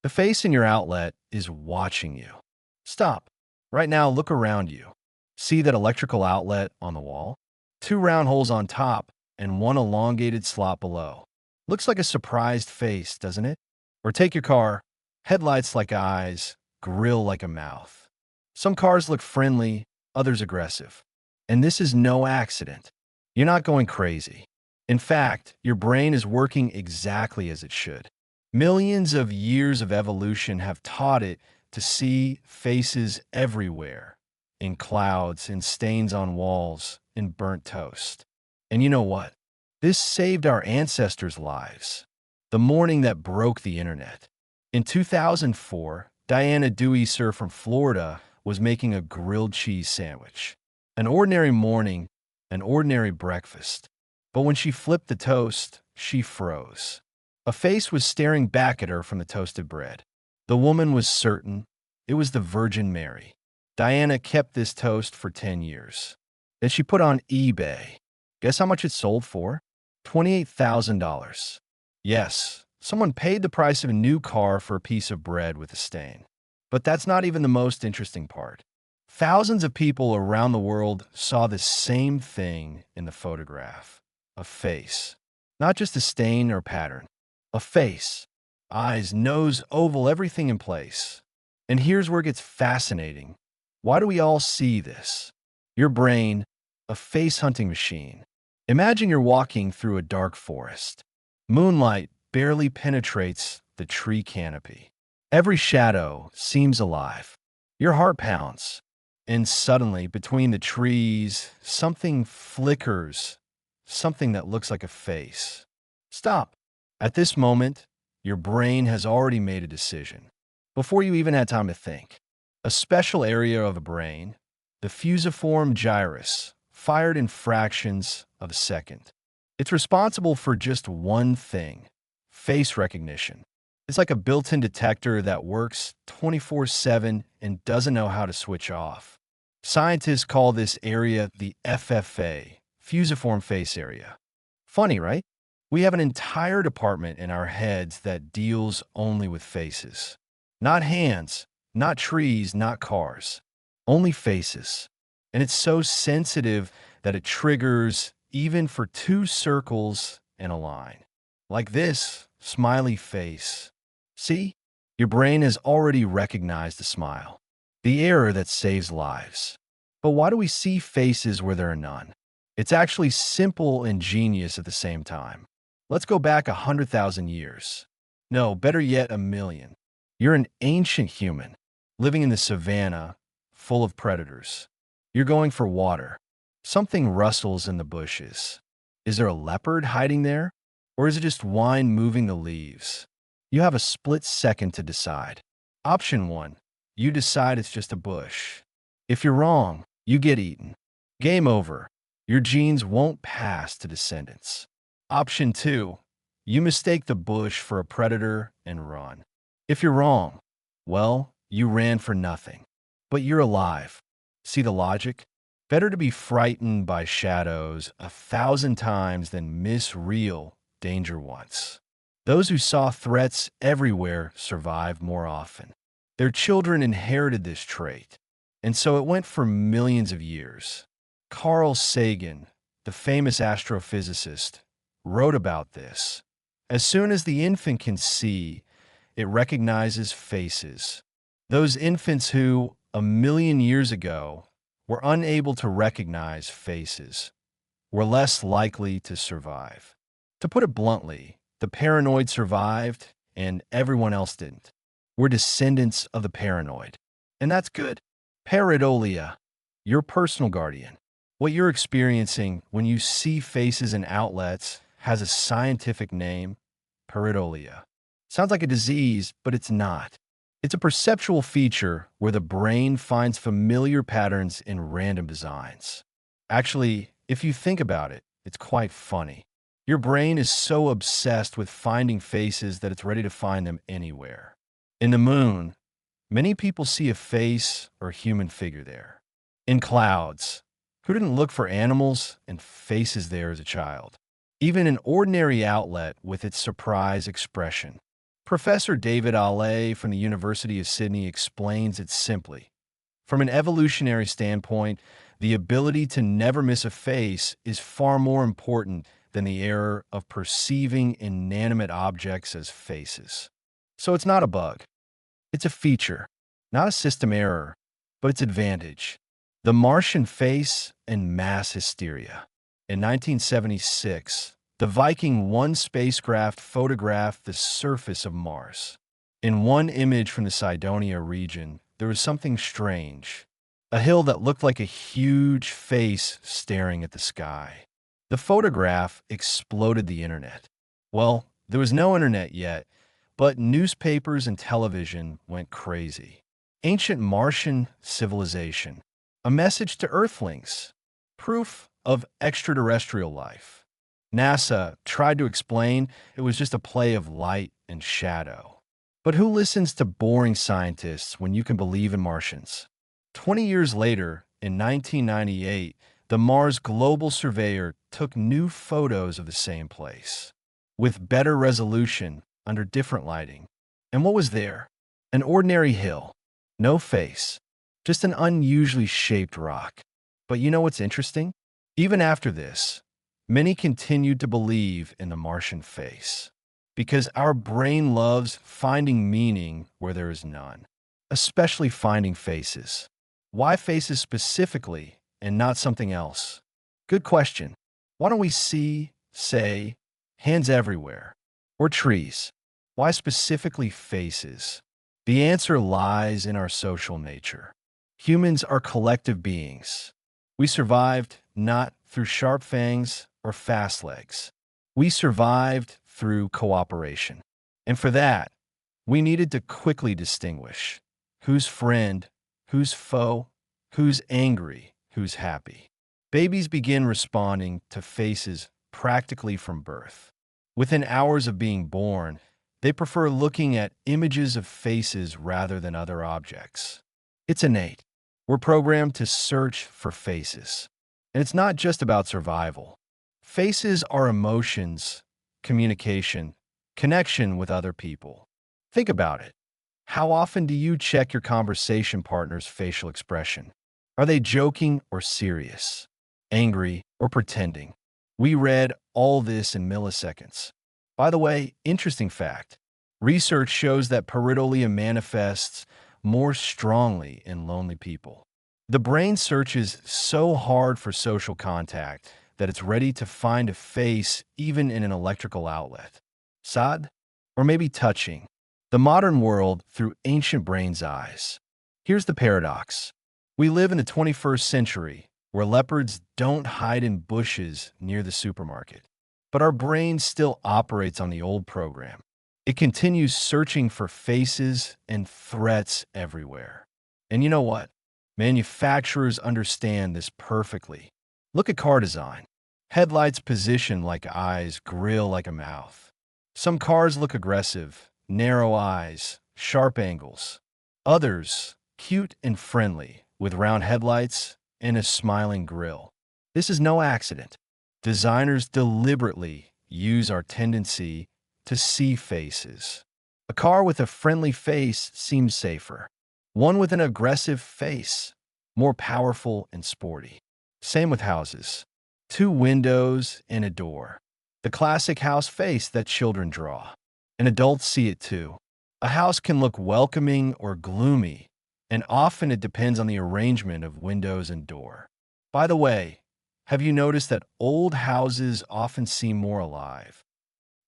The face in your outlet is watching you. Stop. Right now, look around you. See that electrical outlet on the wall? Two round holes on top and one elongated slot below. Looks like a surprised face, doesn't it? Or take your car, headlights like eyes, grille like a mouth. Some cars look friendly, others aggressive. And this is no accident. You're not going crazy. In fact, your brain is working exactly as it should. Millions of years of evolution have taught it to see faces everywhere, in clouds, in stains on walls, in burnt toast. And you know what? This saved our ancestors' lives. The morning that broke the internet. In 2004, Diana Dewey, sir from Florida, was making a grilled cheese sandwich. An ordinary morning, an ordinary breakfast. But when she flipped the toast, she froze. A face was staring back at her from the toasted bread. The woman was certain it was the Virgin Mary. Diana kept this toast for 10 years. Then she put on eBay. Guess how much it sold for? $28,000. Yes, someone paid the price of a new car for a piece of bread with a stain. But that's not even the most interesting part. Thousands of people around the world saw the same thing in the photograph. A face. Not just a stain or pattern. A face. Eyes, nose, oval, everything in place. And here's where it gets fascinating. Why do we all see this? Your brain, a face-hunting machine. Imagine you're walking through a dark forest. Moonlight barely penetrates the tree canopy. Every shadow seems alive. Your heart pounds. And suddenly, between the trees, something flickers. Something that looks like a face. Stop. At this moment, your brain has already made a decision. Before you even had time to think. A special area of the brain, the fusiform gyrus, fired in fractions of a second. It's responsible for just one thing, face recognition. It's like a built-in detector that works 24/7 and doesn't know how to switch off. Scientists call this area the FFA, fusiform face area. Funny, right? We have an entire department in our heads that deals only with faces. Not hands, not trees, not cars. Only faces. And it's so sensitive that it triggers even for two circles and a line. Like this, smiley face. See? Your brain has already recognized the smile. The error that saves lives. But why do we see faces where there are none? It's actually simple and genius at the same time. Let's go back 100,000 years. No, better yet, 1,000,000. You're an ancient human, living in the savannah, full of predators. You're going for water. Something rustles in the bushes. Is there a leopard hiding there? Or is it just wind moving the leaves? You have a split second to decide. Option 1, you decide it's just a bush. If you're wrong, you get eaten. Game over. Your genes won't pass to descendants. Option 2, you mistake the bush for a predator and run. If you're wrong, well, you ran for nothing. But you're alive. See the logic? Better to be frightened by shadows 1,000 times than miss real danger once. Those who saw threats everywhere survived more often. Their children inherited this trait, and so it went for millions of years. Carl Sagan, the famous astrophysicist, wrote about this. As soon as the infant can see, it recognizes faces. Those infants who, 1,000,000 years ago, were unable to recognize faces, were less likely to survive. To put it bluntly, the paranoid survived and everyone else didn't. We're descendants of the paranoid. And that's good. Pareidolia, your personal guardian. What you're experiencing when you see faces in outlets has a scientific name, pareidolia. Sounds like a disease, but it's not. It's a perceptual feature where the brain finds familiar patterns in random designs. Actually, if you think about it, it's quite funny. Your brain is so obsessed with finding faces that it's ready to find them anywhere. In the moon, many people see a face or human figure there. In clouds, who didn't look for animals and faces there as a child? Even an ordinary outlet with its surprise expression. Professor David Allais from the University of Sydney explains it simply. From an evolutionary standpoint, the ability to never miss a face is far more important than the error of perceiving inanimate objects as faces. So it's not a bug. It's a feature, not a system error, but its advantage. The Martian face and mass hysteria. In 1976, the Viking 1 spacecraft photographed the surface of Mars. In one image from the Cydonia region, there was something strange. A hill that looked like a huge face staring at the sky. The photograph exploded the internet. Well, there was no internet yet, but newspapers and television went crazy. Ancient Martian civilization. A message to Earthlings. Proof of extraterrestrial life. NASA tried to explain it was just a play of light and shadow. But who listens to boring scientists when you can believe in Martians? 20 years later, in 1998, the Mars Global Surveyor took new photos of the same place, with better resolution under different lighting. And what was there? An ordinary hill. No face. Just an unusually shaped rock. But you know what's interesting? Even after this, many continued to believe in the Martian face. Because our brain loves finding meaning where there is none. Especially finding faces. Why faces specifically and not something else? Good question. Why don't we say, hands everywhere? Or trees? Why specifically faces? The answer lies in our social nature. Humans are collective beings. We survived not through sharp fangs or fast legs. We survived through cooperation. And for that, we needed to quickly distinguish who's friend, who's foe, who's angry, who's happy. Babies begin responding to faces practically from birth. Within hours of being born, they prefer looking at images of faces rather than other objects. It's innate. We're programmed to search for faces. And it's not just about survival. Faces are emotions, communication, connection with other people. Think about it. How often do you check your conversation partner's facial expression? Are they joking or serious? Angry or pretending? We read all this in milliseconds. By the way, interesting fact. Research shows that pareidolia manifests more strongly in lonely people. The brain searches so hard for social contact that it's ready to find a face even in an electrical outlet. Sad? Or maybe touching. The modern world through ancient brain's eyes. Here's the paradox. We live in the 21st century where leopards don't hide in bushes near the supermarket. But our brain still operates on the old program. It continues searching for faces and threats everywhere. And you know what? Manufacturers understand this perfectly. Look at car design. Headlights positioned like eyes, grille like a mouth. Some cars look aggressive, narrow eyes, sharp angles. Others, cute and friendly, with round headlights and a smiling grille. This is no accident. Designers deliberately use our tendency to see faces. A car with a friendly face seems safer. One with an aggressive face, more powerful and sporty. Same with houses. 2 windows and a door. The classic house face that children draw. And adults see it too. A house can look welcoming or gloomy, and often it depends on the arrangement of windows and door. By the way, have you noticed that old houses often seem more alive?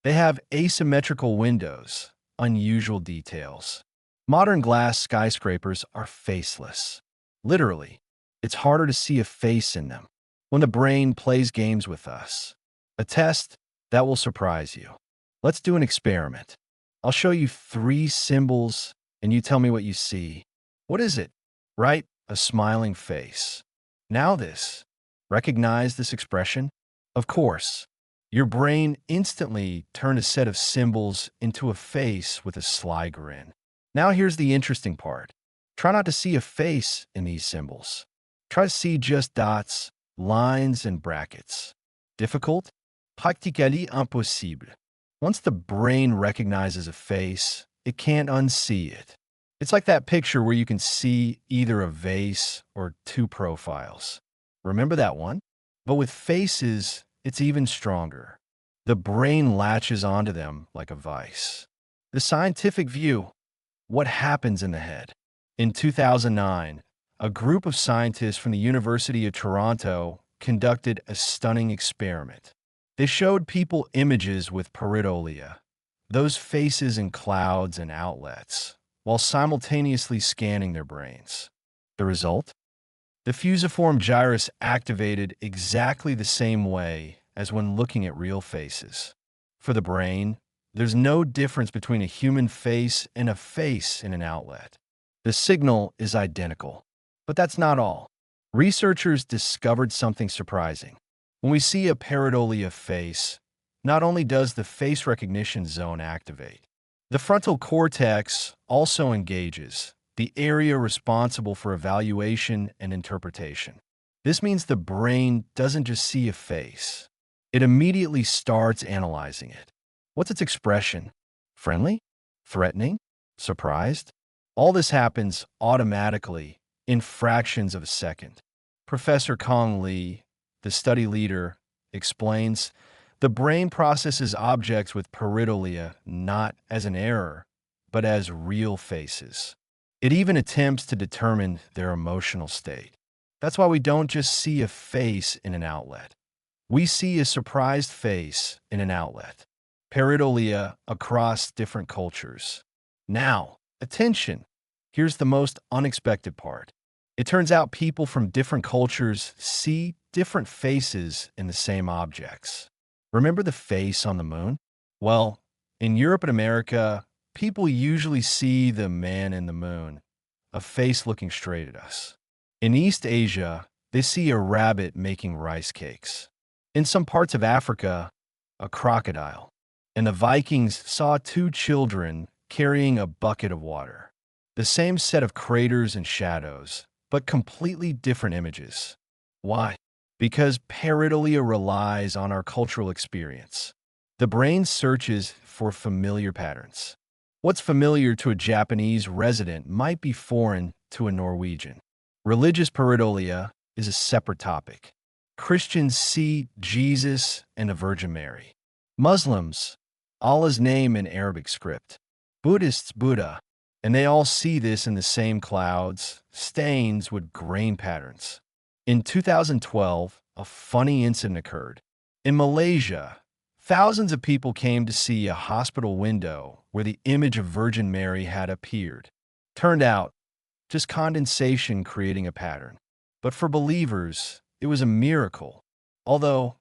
They have asymmetrical windows, unusual details. Modern glass skyscrapers are faceless. Literally, it's harder to see a face in them when the brain plays games with us. A test that will surprise you. Let's do an experiment. I'll show you 3 symbols and you tell me what you see. What is it? Right? A smiling face. Now this. Recognize this expression? Of course. Your brain instantly turned a set of symbols into a face with a sly grin. Now here's the interesting part. Try not to see a face in these symbols. Try to see just dots, lines, and brackets. Difficult? Practically impossible. Once the brain recognizes a face, it can't unsee it. It's like that picture where you can see either a vase or two profiles. Remember that one? But with faces, it's even stronger. The brain latches onto them like a vice. The scientific view: what happens in the head? In 2009, a group of scientists from the University of Toronto conducted a stunning experiment. They showed people images with pareidolia, those faces in clouds and outlets, while simultaneously scanning their brains. The result? The fusiform gyrus activated exactly the same way as when looking at real faces. For the brain, there's no difference between a human face and a face in an outlet. The signal is identical. But that's not all. Researchers discovered something surprising. When we see a pareidolia face, not only does the face recognition zone activate, the frontal cortex also engages, the area responsible for evaluation and interpretation. This means the brain doesn't just see a face. It immediately starts analyzing it. What's its expression? Friendly? Threatening? Surprised? All this happens automatically in fractions of a second. Professor Kong Lee, the study leader, explains the brain processes objects with pareidolia not as an error, but as real faces. It even attempts to determine their emotional state. That's why we don't just see a face in an outlet. We see a surprised face in an outlet. Pareidolia across different cultures. Now, attention. Here's the most unexpected part. It turns out people from different cultures see different faces in the same objects. Remember the face on the moon? Well, in Europe and America, people usually see the man in the moon, a face looking straight at us. In East Asia, they see a rabbit making rice cakes. In some parts of Africa, a crocodile. And the Vikings saw two children carrying a bucket of water. The same set of craters and shadows, but completely different images. Why? Because pareidolia relies on our cultural experience. The brain searches for familiar patterns. What's familiar to a Japanese resident might be foreign to a Norwegian. Religious pareidolia is a separate topic. Christians see Jesus and the Virgin Mary. Muslims, Allah's name in Arabic script. Buddhists, Buddha. And they all see this in the same clouds, stains with grain patterns. In 2012, a funny incident occurred. In Malaysia, thousands of people came to see a hospital window where the image of Virgin Mary had appeared. Turned out, just condensation creating a pattern. But for believers, it was a miracle. Although,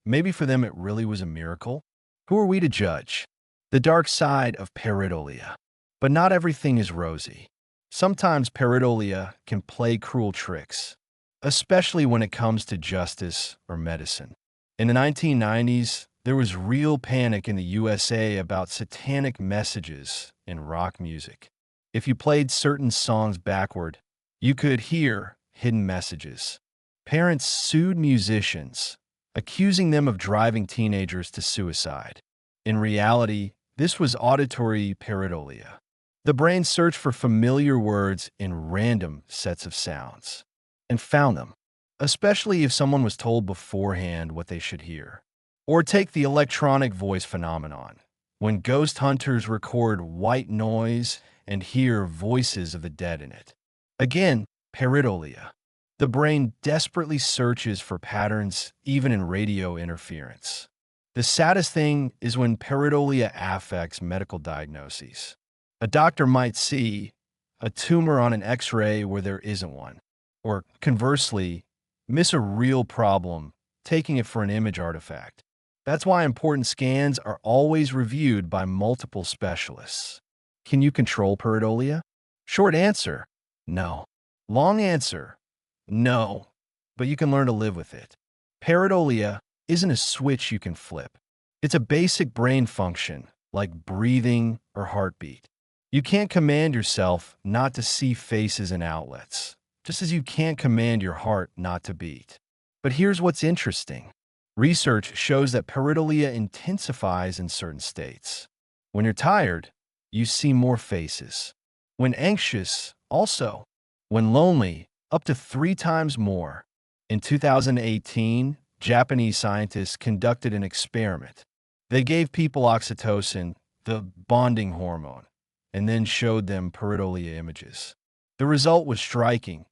maybe for them it really was a miracle. Who are we to judge? The dark side of pareidolia. But not everything is rosy. Sometimes pareidolia can play cruel tricks, especially when it comes to justice or medicine. In the 1990s, there was real panic in the USA about satanic messages in rock music. If you played certain songs backward, you could hear hidden messages. Parents sued musicians, accusing them of driving teenagers to suicide. In reality, this was auditory pareidolia. The brain searched for familiar words in random sets of sounds and found them, especially if someone was told beforehand what they should hear. Or take the electronic voice phenomenon, when ghost hunters record white noise and hear voices of the dead in it. Again, pareidolia. The brain desperately searches for patterns even in radio interference. The saddest thing is when pareidolia affects medical diagnoses. A doctor might see a tumor on an X-ray where there isn't one, or conversely, miss a real problem, taking it for an image artifact. That's why important scans are always reviewed by multiple specialists. Can you control pareidolia? Short answer, no. Long answer, no. But you can learn to live with it. Pareidolia isn't a switch you can flip. It's a basic brain function, like breathing or heartbeat. You can't command yourself not to see faces and outlets, just as you can't command your heart not to beat. But here's what's interesting. Research shows that pareidolia intensifies in certain states. When you're tired, you see more faces. When anxious, also. When lonely, up to 3 times more. In 2018, Japanese scientists conducted an experiment. They gave people oxytocin, the bonding hormone, and then showed them pareidolia images. The result was striking.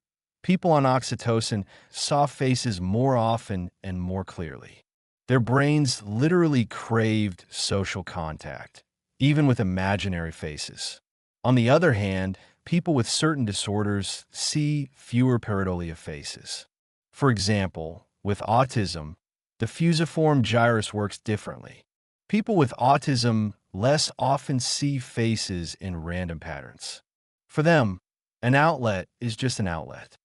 People on oxytocin saw faces more often and more clearly. Their brains literally craved social contact, even with imaginary faces. On the other hand, people with certain disorders see fewer pareidolia faces. For example, with autism, the fusiform gyrus works differently. People with autism less often see faces in random patterns. For them, an outlet is just an outlet.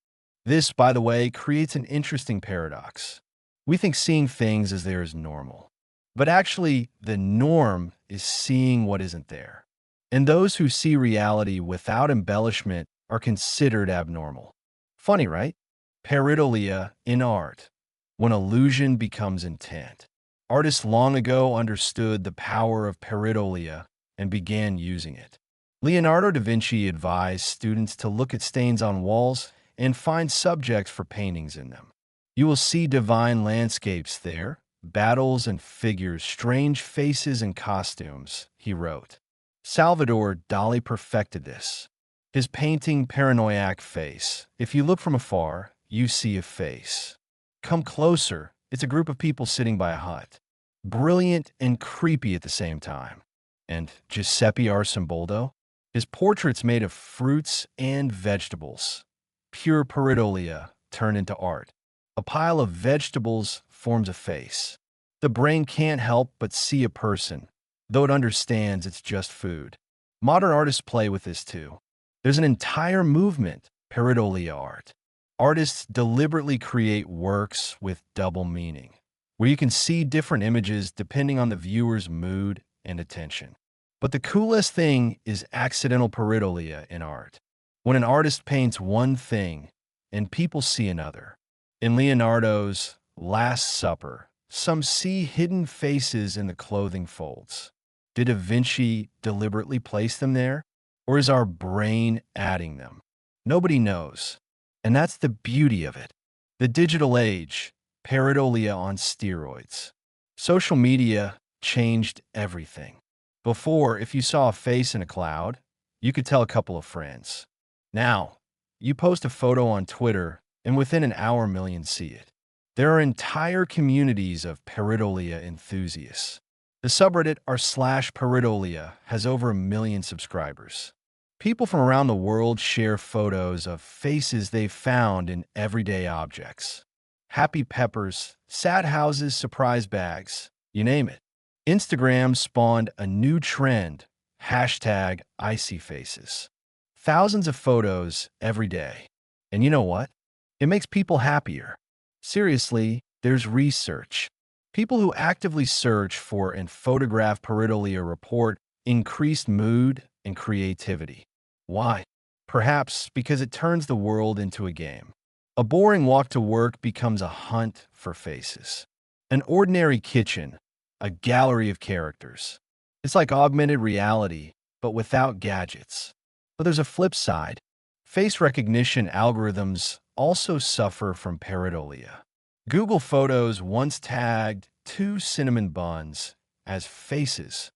This, by the way, creates an interesting paradox. We think seeing things as there is normal. But actually, the norm is seeing what isn't there. And those who see reality without embellishment are considered abnormal. Funny, right? Pareidolia in art, when illusion becomes intent. Artists long ago understood the power of pareidolia and began using it. Leonardo da Vinci advised students to look at stains on walls and find subjects for paintings in them. You will see divine landscapes there, battles and figures, strange faces and costumes, he wrote. Salvador Dali perfected this. His painting Paranoiac Face. If you look from afar, you see a face. Come closer, it's a group of people sitting by a hut. Brilliant and creepy at the same time. And Giuseppe Arcimboldo? His portraits made of fruits and vegetables. Pure pareidolia turned into art. A pile of vegetables forms a face. The brain can't help but see a person, though it understands it's just food. Modern artists play with this too. There's an entire movement, pareidolia art. Artists deliberately create works with double meaning, where you can see different images depending on the viewer's mood and attention. But the coolest thing is accidental pareidolia in art. When an artist paints one thing and people see another. In Leonardo's Last Supper, some see hidden faces in the clothing folds. Did Da Vinci deliberately place them there? Or is our brain adding them? Nobody knows. And that's the beauty of it. The digital age, pareidolia on steroids. Social media changed everything. Before, if you saw a face in a cloud, you could tell a couple of friends. Now, you post a photo on Twitter, and within an hour, millions see it. There are entire communities of pareidolia enthusiasts. The subreddit r/pareidolia has over 1 million subscribers. People from around the world share photos of faces they've found in everyday objects. Happy peppers, sad houses, surprise bags, you name it. Instagram spawned a new trend, hashtag icy faces. Thousands of photos every day. And you know what? It makes people happier. Seriously, there's research. People who actively search for and photograph pareidolia report increased mood and creativity. Why? Perhaps because it turns the world into a game. A boring walk to work becomes a hunt for faces. An ordinary kitchen, a gallery of characters. It's like augmented reality, but without gadgets. But there's a flip side. Face recognition algorithms also suffer from pareidolia. Google Photos once tagged 2 cinnamon buns as faces.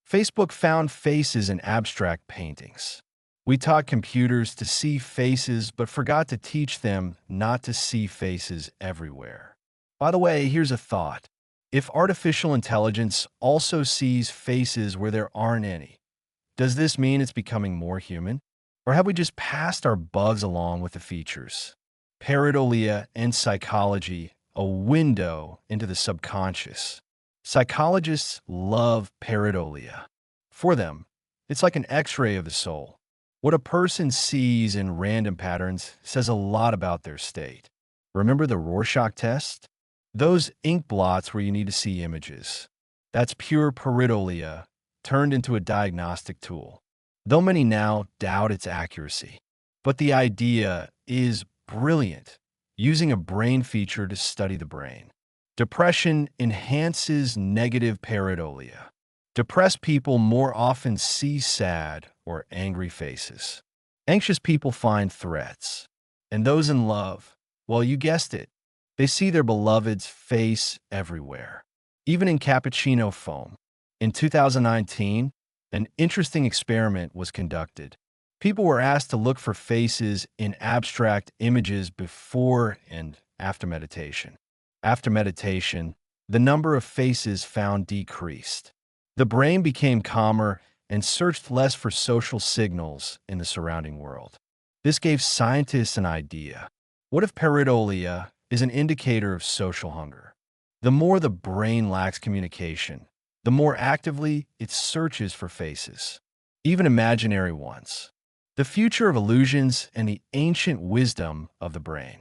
Facebook found faces in abstract paintings. We taught computers to see faces but forgot to teach them not to see faces everywhere. By the way, here's a thought. If artificial intelligence also sees faces where there aren't any, does this mean it's becoming more human? Or have we just passed our bugs along with the features? Pareidolia and psychology, a window into the subconscious. Psychologists love pareidolia. For them, it's like an X-ray of the soul. What a person sees in random patterns says a lot about their state. Remember the Rorschach test? Those ink blots where you need to see images. That's pure pareidolia turned into a diagnostic tool, though many now doubt its accuracy. But the idea is brilliant, using a brain feature to study the brain. Depression enhances negative pareidolia. Depressed people more often see sad or angry faces. Anxious people find threats. And those in love, well, you guessed it, they see their beloved's face everywhere, even in cappuccino foam. In 2019, an interesting experiment was conducted. People were asked to look for faces in abstract images before and after meditation. After meditation, the number of faces found decreased. The brain became calmer and searched less for social signals in the surrounding world. This gave scientists an idea. What if pareidolia is an indicator of social hunger? The more the brain lacks communication, the more actively it searches for faces, even imaginary ones. The future of illusions and the ancient wisdom of the brain.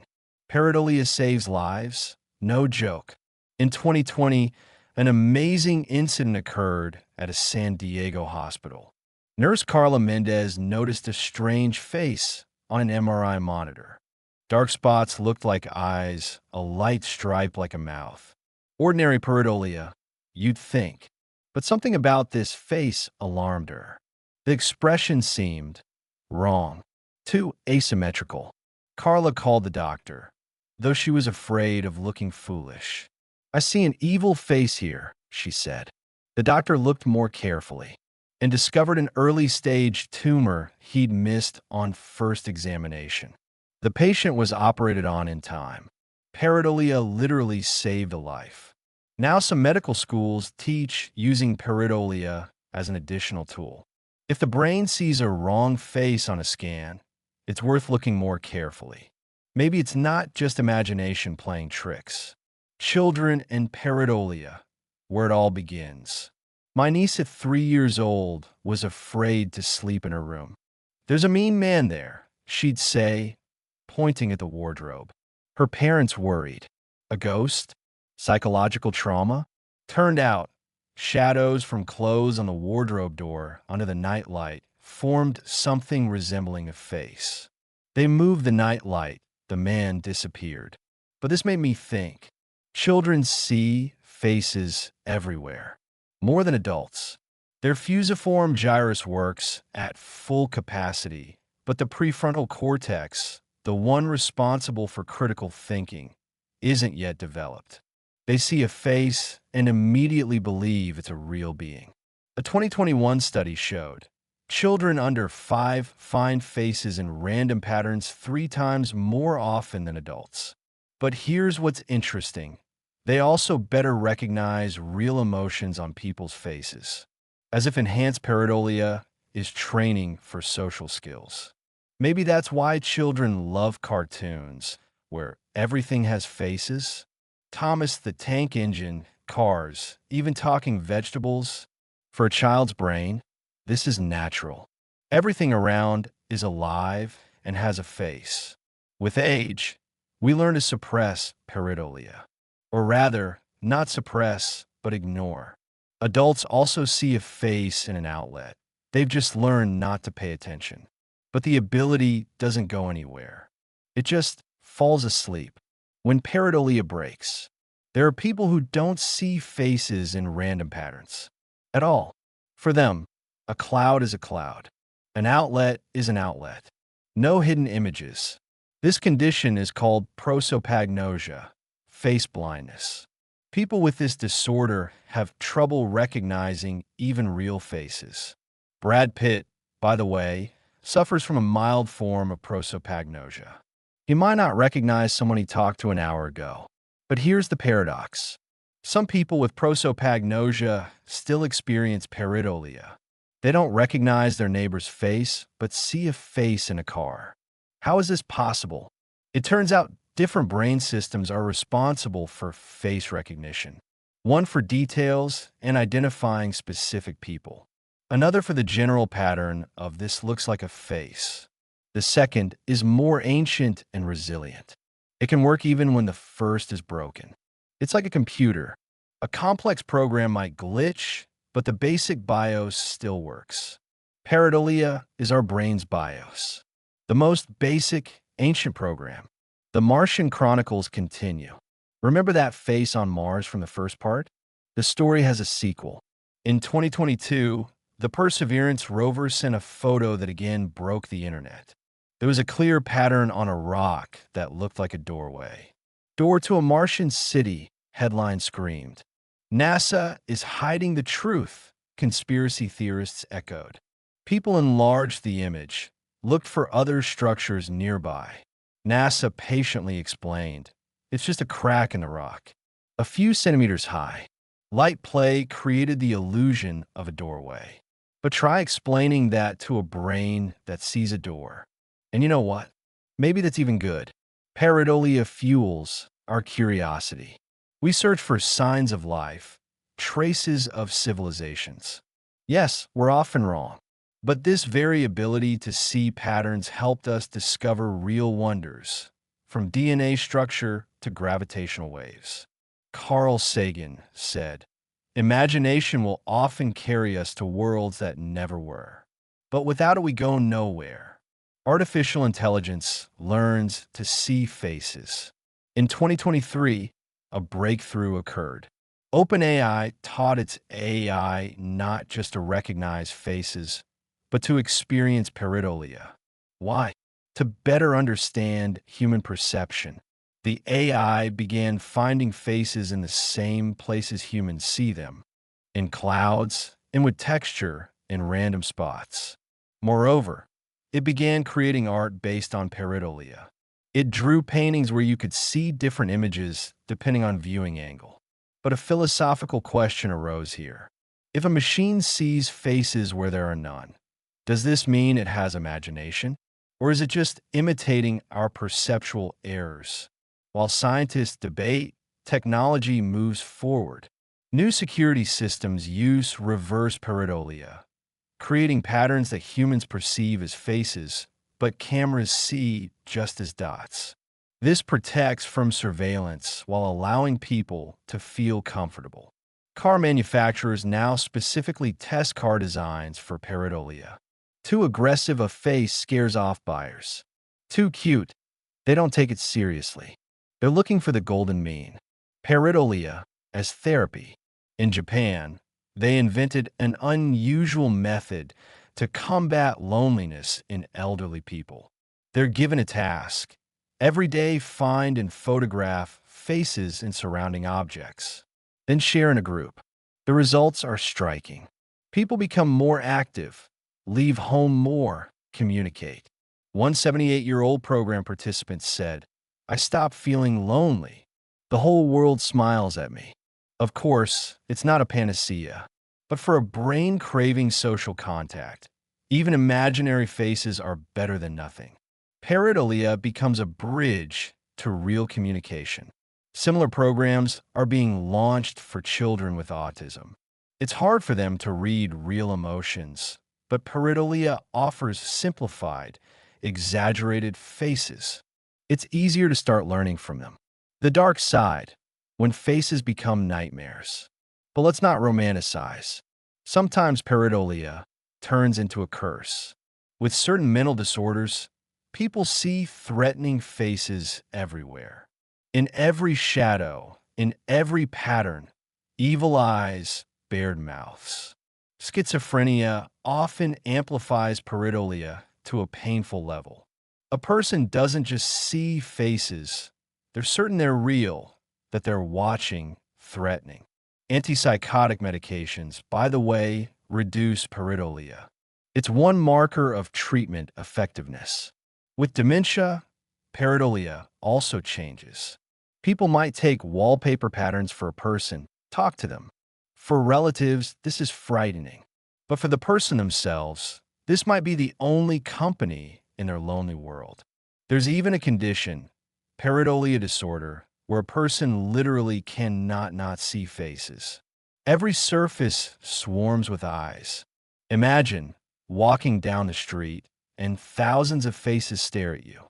Pareidolia saves lives? No joke. In 2020, an amazing incident occurred at a San Diego hospital. Nurse Carla Mendez noticed a strange face on an MRI monitor. Dark spots looked like eyes, a light stripe like a mouth. Ordinary pareidolia, you'd think. But something about this face alarmed her. The expression seemed wrong, too asymmetrical. Carla called the doctor, though she was afraid of looking foolish. "I see an evil face here," she said. The doctor looked more carefully and discovered an early-stage tumor he'd missed on first examination. The patient was operated on in time. Pareidolia literally saved a life. Now some medical schools teach using pareidolia as an additional tool. If the brain sees a wrong face on a scan, it's worth looking more carefully. Maybe it's not just imagination playing tricks. Children and pareidolia, where it all begins. My niece at 3 years old was afraid to sleep in her room. "There's a mean man there," she'd say, pointing at the wardrobe. Her parents worried. A ghost? Psychological trauma? Turned out, shadows from clothes on the wardrobe door under the nightlight formed something resembling a face. They moved the nightlight. The man disappeared. But this made me think. Children see faces everywhere, more than adults. Their fusiform gyrus works at full capacity, but the prefrontal cortex, the one responsible for critical thinking, isn't yet developed. They see a face and immediately believe it's a real being. A 2021 study showed children under 5 find faces in random patterns 3 times more often than adults. But here's what's interesting. They also better recognize real emotions on people's faces, as if enhanced pareidolia is training for social skills. Maybe that's why children love cartoons, where everything has faces. Thomas the Tank Engine, cars, even talking vegetables. For a child's brain, this is natural. Everything around is alive and has a face. With age, we learn to suppress pareidolia. Or rather, not suppress, but ignore. Adults also see a face in an outlet. They've just learned not to pay attention. But the ability doesn't go anywhere. It just falls asleep. When pareidolia breaks, there are people who don't see faces in random patterns at all. For them, a cloud is a cloud. An outlet is an outlet. No hidden images. This condition is called prosopagnosia, face blindness. People with this disorder have trouble recognizing even real faces. Brad Pitt, by the way, suffers from a mild form of prosopagnosia. He might not recognize someone he talked to an hour ago. But here's the paradox. Some people with prosopagnosia still experience pareidolia. They don't recognize their neighbor's face, but see a face in a car. How is this possible? It turns out different brain systems are responsible for face recognition. One for details and identifying specific people. Another for the general pattern of "this looks like a face." The second is more ancient and resilient. It can work even when the first is broken. It's like a computer. A complex program might glitch, but the basic BIOS still works. Pareidolia is our brain's BIOS. The most basic, ancient program. The Martian Chronicles continue. Remember that face on Mars from the first part? The story has a sequel. In 2022, the Perseverance rover sent a photo that again broke the internet. There was a clear pattern on a rock that looked like a doorway. Door to a Martian city, headline screamed. NASA is hiding the truth, conspiracy theorists echoed. People enlarged the image, looked for other structures nearby. NASA patiently explained, it's just a crack in the rock, a few centimeters high. Light play created the illusion of a doorway. But try explaining that to a brain that sees a door. And you know what? Maybe that's even good. Pareidolia fuels our curiosity. We search for signs of life, traces of civilizations. Yes, we're often wrong. But this very ability to see patterns helped us discover real wonders, from DNA structure to gravitational waves. Carl Sagan said, imagination will often carry us to worlds that never were. But without it, we go nowhere. Artificial intelligence learns to see faces. In 2023, a breakthrough occurred. OpenAI taught its AI not just to recognize faces, but to experience pareidolia. Why? To better understand human perception. The AI began finding faces in the same places humans see them, in clouds and with texture in random spots. Moreover, it began creating art based on pareidolia. It drew paintings where you could see different images depending on viewing angle. But a philosophical question arose here. If a machine sees faces where there are none, does this mean it has imagination? Or is it just imitating our perceptual errors? While scientists debate, technology moves forward. New security systems use reverse pareidolia, creating patterns that humans perceive as faces, but cameras see just as dots. This protects from surveillance while allowing people to feel comfortable. Car manufacturers now specifically test car designs for pareidolia. Too aggressive a face scares off buyers. Too cute, they don't take it seriously. They're looking for the golden mean. Pareidolia as therapy. In Japan, they invented an unusual method to combat loneliness in elderly people. They're given a task. Every day, find and photograph faces in surrounding objects. Then share in a group. The results are striking. People become more active, leave home more, communicate. One 78-year-old program participant said, I stopped feeling lonely. The whole world smiles at me. Of course, it's not a panacea, but for a brain craving social contact, even imaginary faces are better than nothing. Pareidolia becomes a bridge to real communication. Similar programs are being launched for children with autism. It's hard for them to read real emotions, but pareidolia offers simplified, exaggerated faces. It's easier to start learning from them. The dark side, when faces become nightmares. But let's not romanticize. Sometimes pareidolia turns into a curse. With certain mental disorders, people see threatening faces everywhere. In every shadow, in every pattern, evil eyes, bared mouths. Schizophrenia often amplifies pareidolia to a painful level. A person doesn't just see faces, they're certain they're real, that they're watching, threatening. Antipsychotic medications, by the way, reduce pareidolia. It's one marker of treatment effectiveness. With dementia, pareidolia also changes. People might take wallpaper patterns for a person, talk to them. For relatives, this is frightening. But for the person themselves, this might be the only company in their lonely world. There's even a condition, pareidolia disorder, where a person literally cannot not see faces. Every surface swarms with eyes. Imagine walking down the street and thousands of faces stare at you.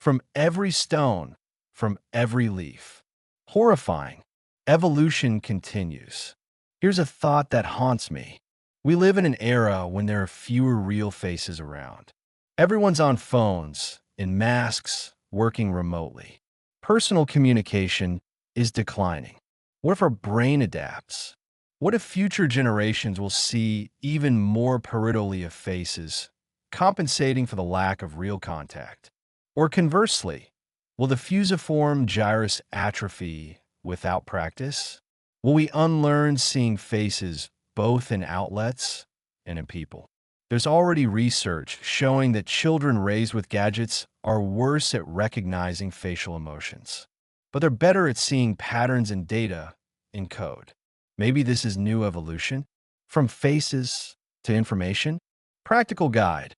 From every stone, from every leaf. Horrifying. Evolution continues. Here's a thought that haunts me. We live in an era when there are fewer real faces around. Everyone's on phones, in masks, working remotely. Personal communication is declining? What if our brain adapts? What if future generations will see even more pareidolia faces, compensating for the lack of real contact? Or conversely, will the fusiform gyrus atrophy without practice? Will we unlearn seeing faces both in outlets and in people? There's already research showing that children raised with gadgets are worse at recognizing facial emotions, but they're better at seeing patterns in data in code. Maybe this is new evolution, from faces to information. Practical guide: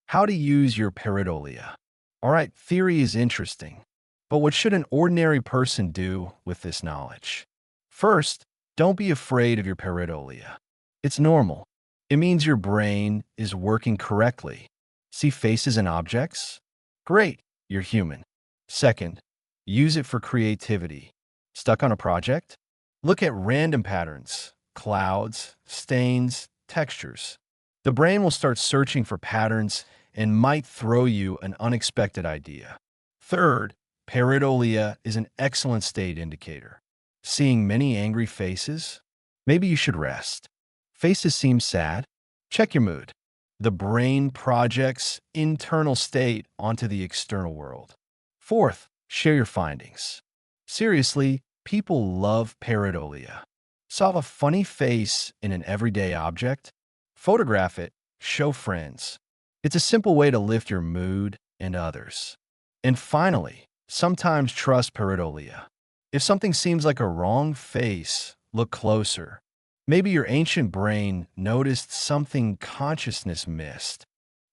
how to use your pareidolia. All right, theory is interesting, but what should an ordinary person do with this knowledge? First, don't be afraid of your pareidolia. It's normal. It means your brain is working correctly. See faces and objects? Great, you're human. Second, use it for creativity. Stuck on a project? Look at random patterns, clouds, stains, textures. The brain will start searching for patterns and might throw you an unexpected idea. Third, pareidolia is an excellent state indicator. Seeing many angry faces? Maybe you should rest. Faces seem sad? Check your mood. The brain projects internal state onto the external world. Fourth, share your findings. Seriously, people love pareidolia. Saw a funny face in an everyday object? Photograph it, show friends. It's a simple way to lift your mood and others. And finally, sometimes trust pareidolia. If something seems like a wrong face, look closer. Maybe your ancient brain noticed something consciousness missed.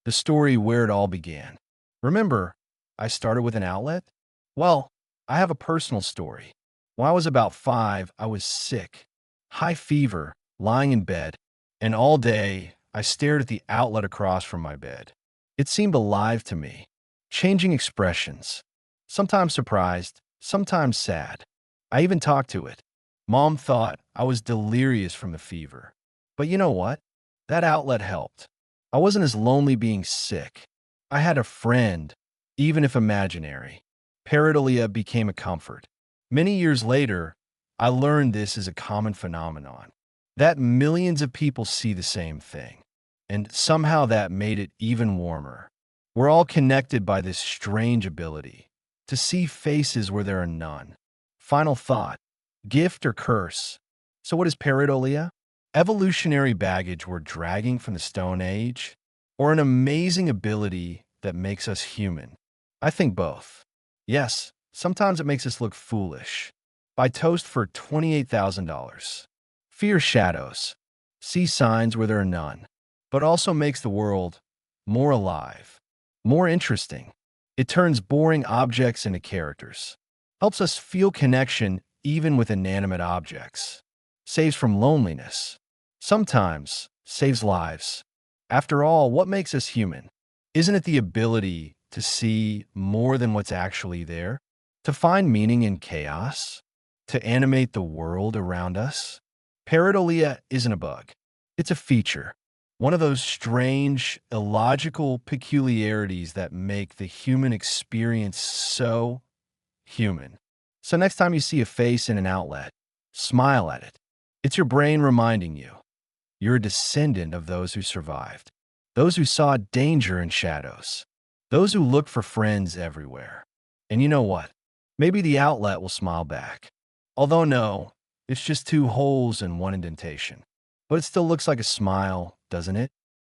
The story where it all began. Remember, I started with an outlet? Well, I have a personal story. When I was about 5, I was sick, high fever, lying in bed, and all day I stared at the outlet across from my bed. It seemed alive to me, changing expressions, sometimes surprised, sometimes sad. I even talked to it. Mom thought I was delirious from the fever. But you know what? That outlet helped. I wasn't as lonely being sick. I had a friend, even if imaginary. Pareidolia became a comfort. Many years later, I learned this is a common phenomenon, that millions of people see the same thing. And somehow that made it even warmer. We're all connected by this strange ability to see faces where there are none. Final thought: gift or curse? So what is pareidolia? Evolutionary baggage we're dragging from the Stone Age? Or an amazing ability that makes us human? I think both. Yes, sometimes it makes us look foolish. Buy toast for $28,000. Fear shadows. See signs where there are none. But also makes the world more alive, more interesting. It turns boring objects into characters. Helps us feel connection even with inanimate objects. Saves from loneliness. Sometimes saves lives. After all, what makes us human? Isn't it the ability to see more than what's actually there? To find meaning in chaos? To animate the world around us? Pareidolia isn't a bug. It's a feature. One of those strange, illogical peculiarities that make the human experience so human. So next time you see a face in an outlet, smile at it. It's your brain reminding you you're a descendant of those who survived, those who saw danger in shadows, those who look for friends everywhere. And you know what? Maybe the outlet will smile back. Although no, it's just 2 holes and 1 indentation. But it still looks like a smile, doesn't it?